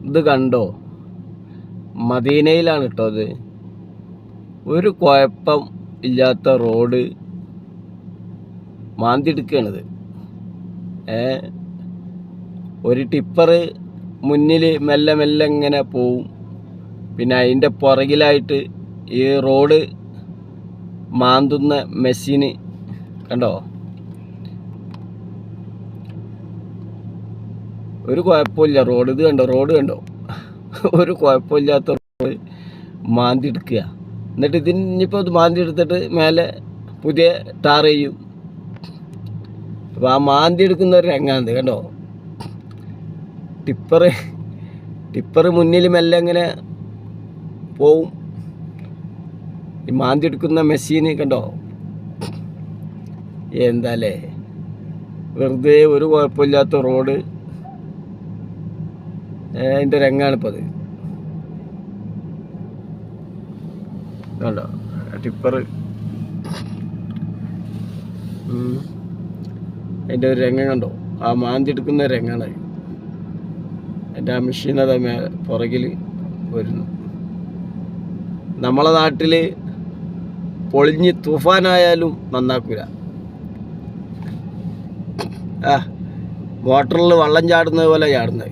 ഇത് കണ്ടോ? മദീനയിലാണ് കേട്ടോ അത്. ഒരു കുഴപ്പം ഇല്ലാത്ത റോഡ് മാന്തിയെടുക്കുകയാണിത്. ഒരു ടിപ്പർ മുന്നിൽ മെല്ലെ മെല്ലെ ഇങ്ങനെ പോവും. പിന്നെ അതിൻ്റെ പുറകിലായിട്ട് ഈ റോഡ് മാന്തുന്ന മെഷീന് കണ്ടോ? ഒരു കുഴപ്പമില്ല റോഡ്. ഇത് കണ്ടോ? റോഡ് കണ്ടോ? ഒരു കുഴപ്പമില്ലാത്ത റോഡ് മാന്തിയെടുക്കുക. എന്നിട്ട് ഇതിനിപ്പോൾ ഇത് മാന്തിയെടുത്തിട്ട് മേലെ പുതിയ ടാർ ചെയ്യും. അപ്പോൾ ആ മാന്തിയെടുക്കുന്ന ഒരു രംഗാണ് കണ്ടോ? ടിപ്പർ മുന്നിൽ മെല്ലെ ഇങ്ങനെ പോവും. ഈ മാന്തിയെടുക്കുന്ന മെഷീന് കണ്ടോ? എന്താല്ലേ, വെറുതെ ഒരു കുഴപ്പമില്ലാത്ത റോഡ്. അതിൻ്റെ രംഗാണിപ്പോൾ അത് കണ്ടോ? ടിപ്പർ അതിൻ്റെ ഒരു രംഗം കണ്ടോ? ആ മാന്തിയെടുക്കുന്ന രംഗാണ്. എൻ്റെ ആ മെഷീൻ അതാ പുറകിൽ വരുന്നു. നമ്മളെ നാട്ടിൽ പൊളിഞ്ഞ് തൂഫാനായാലും നന്നാക്കൂല. മോട്ടറിൽ വെള്ളം ചാടുന്നത് പോലെ ചാടുന്നത്.